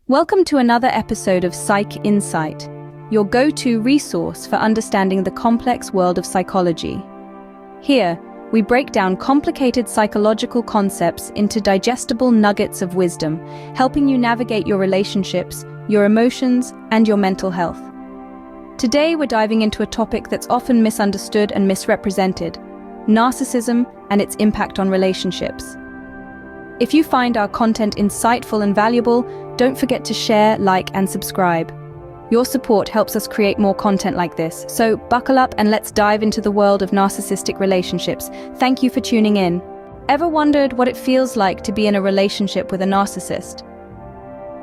Welcome to another episode of Psych Insight, your go-to resource for understanding the complex world of psychology. Here, we break down complicated psychological concepts into digestible nuggets of wisdom, helping you navigate your relationships, your emotions, and your mental health. Today, we're diving into a topic that's often misunderstood and misrepresented: narcissism and its impact on relationships. If you find our content insightful and valuable, don't forget to share, like, and subscribe. Your support helps us create more content like this, so buckle up and let's dive into the world of narcissistic relationships. Thank you for tuning in. Ever wondered what it feels like to be in a relationship with a narcissist?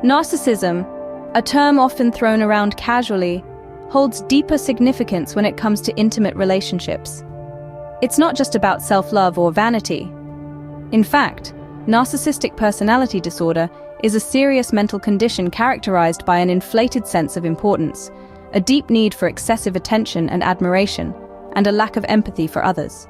Narcissism, a term often thrown around casually, holds deeper significance when it comes to intimate relationships. It's not just about self-love or vanity. In fact, narcissistic personality disorder is a serious mental condition characterized by an inflated sense of importance, a deep need for excessive attention and admiration, and a lack of empathy for others.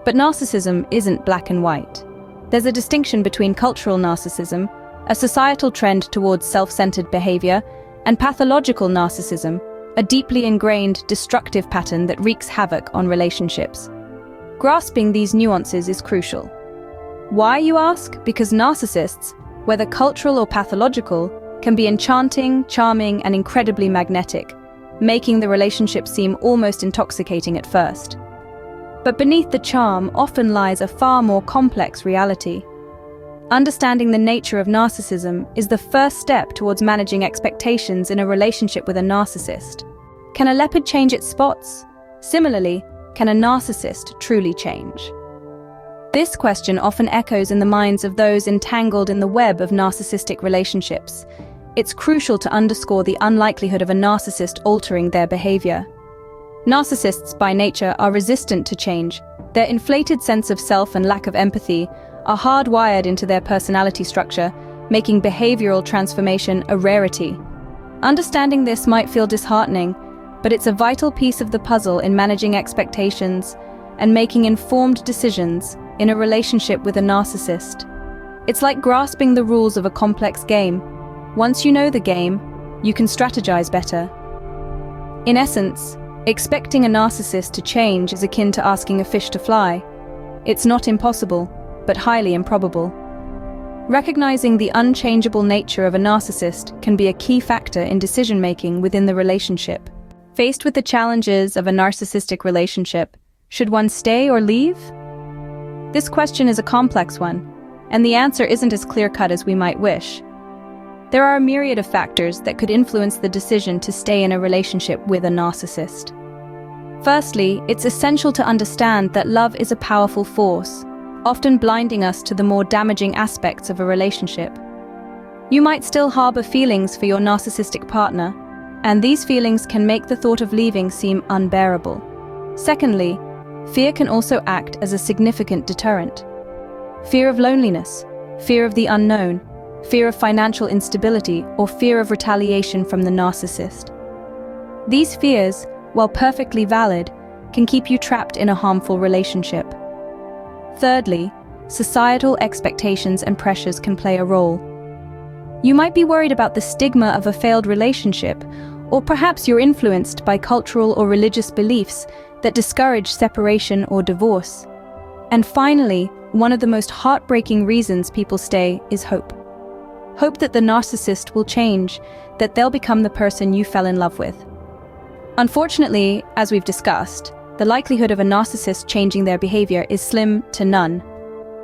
But narcissism isn't black and white. There's a distinction between cultural narcissism, a societal trend towards self-centered behavior, and pathological narcissism, a deeply ingrained, destructive pattern that wreaks havoc on relationships. Grasping these nuances is crucial. Why, you ask? Because narcissists, whether cultural or pathological, can be enchanting, charming, and incredibly magnetic, making the relationship seem almost intoxicating at first. But beneath the charm often lies a far more complex reality. Understanding the nature of narcissism is the first step towards managing expectations in a relationship with a narcissist. Can a leopard change its spots? Similarly, can a narcissist truly change? This question often echoes in the minds of those entangled in the web of narcissistic relationships. It's crucial to underscore the unlikelihood of a narcissist altering their behavior. Narcissists, by nature, are resistant to change. Their inflated sense of self and lack of empathy are hardwired into their personality structure, making behavioral transformation a rarity. Understanding this might feel disheartening, but it's a vital piece of the puzzle in managing expectations and making informed decisions in a relationship with a narcissist. It's like grasping the rules of a complex game. Once you know the game, you can strategize better. In essence, expecting a narcissist to change is akin to asking a fish to fly. It's not impossible, but highly improbable. Recognizing the unchangeable nature of a narcissist can be a key factor in decision-making within the relationship. Faced with the challenges of a narcissistic relationship, should one stay or leave? This question is a complex one, and the answer isn't as clear-cut as we might wish. There are a myriad of factors that could influence the decision to stay in a relationship with a narcissist. Firstly, it's essential to understand that love is a powerful force, often blinding us to the more damaging aspects of a relationship. You might still harbor feelings for your narcissistic partner, and these feelings can make the thought of leaving seem unbearable. Secondly, fear can also act as a significant deterrent. Fear of loneliness, fear of the unknown, fear of financial instability, or fear of retaliation from the narcissist. These fears, while perfectly valid, can keep you trapped in a harmful relationship. Thirdly, societal expectations and pressures can play a role. You might be worried about the stigma of a failed relationship, or perhaps you're influenced by cultural or religious beliefs that discourage separation or divorce. And finally, one of the most heartbreaking reasons people stay is hope. Hope that the narcissist will change, that they'll become the person you fell in love with. Unfortunately, as we've discussed, the likelihood of a narcissist changing their behavior is slim to none.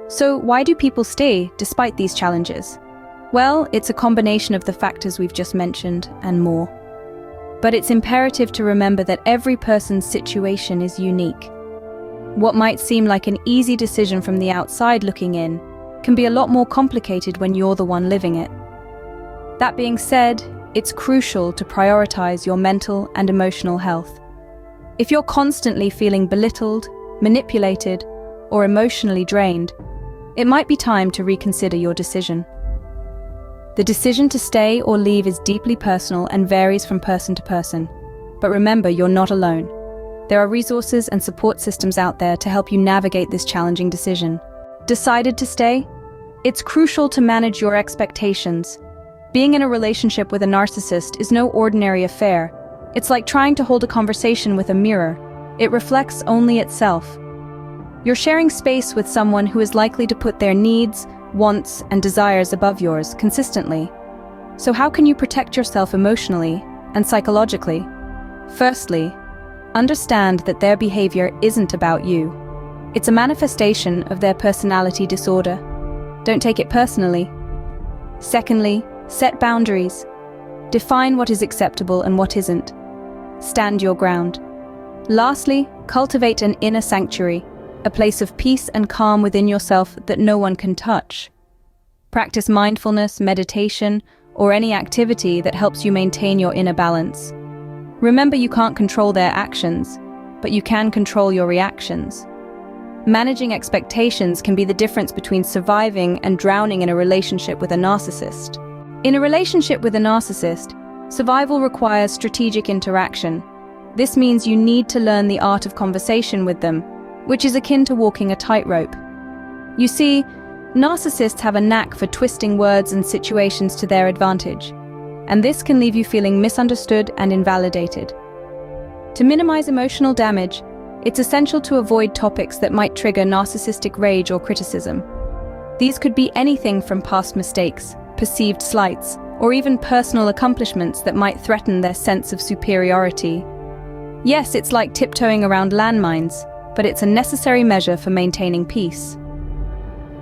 So why do people stay despite these challenges? Well, it's a combination of the factors we've just mentioned and more. But it's imperative to remember that every person's situation is unique. What might seem like an easy decision from the outside looking in can be a lot more complicated when you're the one living it. That being said, it's crucial to prioritize your mental and emotional health. If you're constantly feeling belittled, manipulated, or emotionally drained, it might be time to reconsider your decision. The decision to stay or leave is deeply personal and varies from person to person. But remember, you're not alone. There are resources and support systems out there to help you navigate this challenging decision. Decided to stay? It's crucial to manage your expectations. Being in a relationship with a narcissist is no ordinary affair. It's like trying to hold a conversation with a mirror. It reflects only itself. You're sharing space with someone who is likely to put their needs, wants, and desires above yours consistently. So how can you protect yourself emotionally and psychologically? Firstly, understand that their behavior isn't about you. It's a manifestation of their personality disorder. Don't take it personally. Secondly, set boundaries. Define what is acceptable and what isn't. Stand your ground. Lastly, cultivate an inner sanctuary, a place of peace and calm within yourself that no one can touch. Practice mindfulness, meditation, or any activity that helps you maintain your inner balance. Remember, you can't control their actions, but you can control your reactions. Managing expectations can be the difference between surviving and drowning in a relationship with a narcissist. In a relationship with a narcissist, survival requires strategic interaction. This means you need to learn the art of conversation with them, which is akin to walking a tightrope. You see, narcissists have a knack for twisting words and situations to their advantage, and this can leave you feeling misunderstood and invalidated. To minimize emotional damage, it's essential to avoid topics that might trigger narcissistic rage or criticism. These could be anything from past mistakes, perceived slights, or even personal accomplishments that might threaten their sense of superiority. Yes, it's like tiptoeing around landmines, but it's a necessary measure for maintaining peace.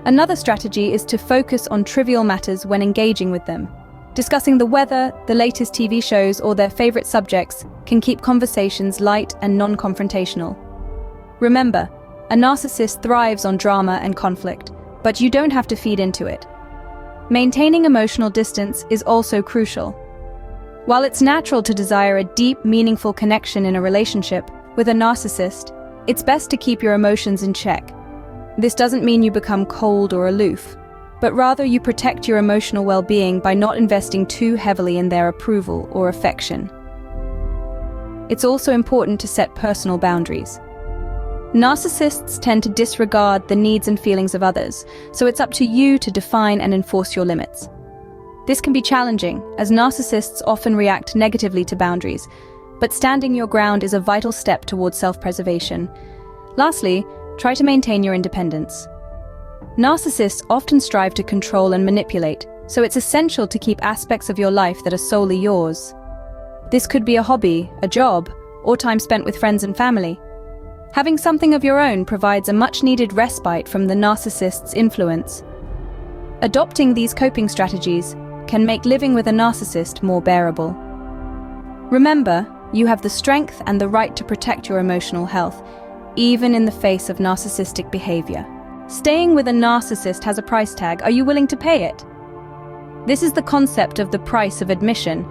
Another strategy is to focus on trivial matters when engaging with them. Discussing the weather, the latest TV shows, or their favorite subjects can keep conversations light and non-confrontational. Remember, a narcissist thrives on drama and conflict, but you don't have to feed into it. Maintaining emotional distance is also crucial. While it's natural to desire a deep, meaningful connection in a relationship with a narcissist, it's best to keep your emotions in check. This doesn't mean you become cold or aloof, but rather you protect your emotional well-being by not investing too heavily in their approval or affection. It's also important to set personal boundaries. Narcissists tend to disregard the needs and feelings of others, so it's up to you to define and enforce your limits. This can be challenging, as narcissists often react negatively to boundaries, but standing your ground is a vital step towards self-preservation. Lastly, try to maintain your independence. Narcissists often strive to control and manipulate, so it's essential to keep aspects of your life that are solely yours. This could be a hobby, a job, or time spent with friends and family. Having something of your own provides a much-needed respite from the narcissist's influence. Adopting these coping strategies can make living with a narcissist more bearable. Remember, you have the strength and the right to protect your emotional health, even in the face of narcissistic behavior. Staying with a narcissist has a price tag. Are you willing to pay it? This is the concept of the price of admission.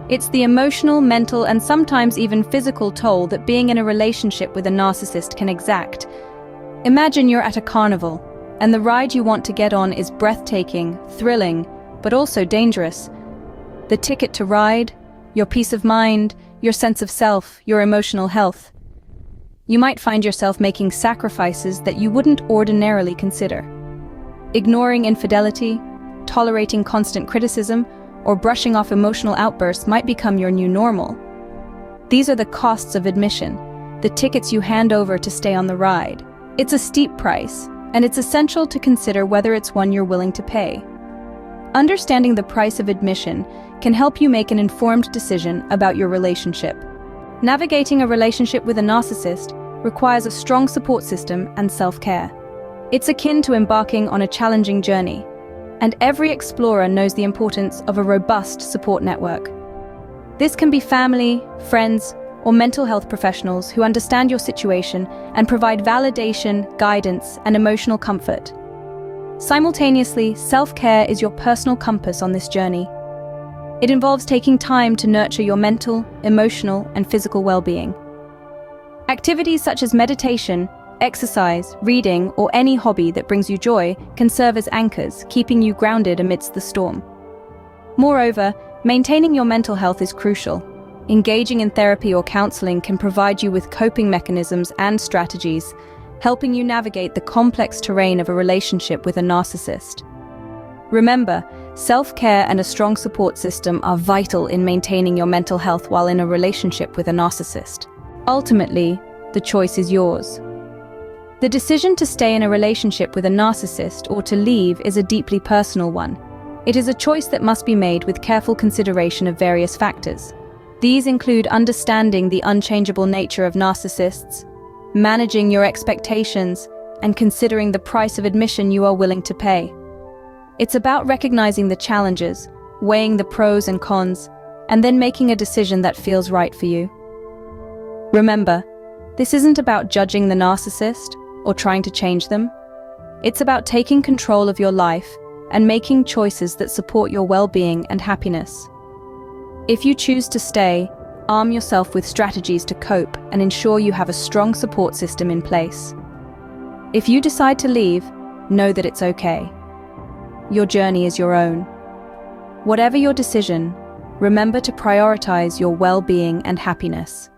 It's the emotional, mental, and sometimes even physical toll that being in a relationship with a narcissist can exact. Imagine you're at a carnival, and the ride you want to get on is breathtaking, thrilling, but also dangerous. The ticket to ride, your peace of mind, your sense of self, your emotional health. You might find yourself making sacrifices that you wouldn't ordinarily consider. Ignoring infidelity, tolerating constant criticism, or brushing off emotional outbursts might become your new normal. These are the costs of admission, the tickets you hand over to stay on the ride. It's a steep price, and it's essential to consider whether it's one you're willing to pay. Understanding the price of admission can help you make an informed decision about your relationship. Navigating a relationship with a narcissist requires a strong support system and self-care. It's akin to embarking on a challenging journey, and every explorer knows the importance of a robust support network. This can be family, friends, or mental health professionals who understand your situation and provide validation, guidance, and emotional comfort. Simultaneously, self-care is your personal compass on this journey. It involves taking time to nurture your mental, emotional, and physical well-being. Activities such as meditation, exercise, reading, or any hobby that brings you joy can serve as anchors, keeping you grounded amidst the storm. Moreover, maintaining your mental health is crucial. Engaging in therapy or counseling can provide you with coping mechanisms and strategies, helping you navigate the complex terrain of a relationship with a narcissist. Remember, Self-care and a strong support system are vital in maintaining your mental health while in a relationship with a narcissist. Ultimately, the choice is yours. The decision to stay in a relationship with a narcissist or to leave is a deeply personal one. It is a choice that must be made with careful consideration of various factors. These include understanding the unchangeable nature of narcissists, managing your expectations, and considering the price of admission you are willing to pay. It's about recognizing the challenges, weighing the pros and cons, and then making a decision that feels right for you. Remember, this isn't about judging the narcissist or trying to change them. It's about taking control of your life and making choices that support your well-being and happiness. If you choose to stay, arm yourself with strategies to cope and ensure you have a strong support system in place. If you decide to leave, know that it's okay. Your journey is your own. Whatever your decision, remember to prioritize your well-being and happiness.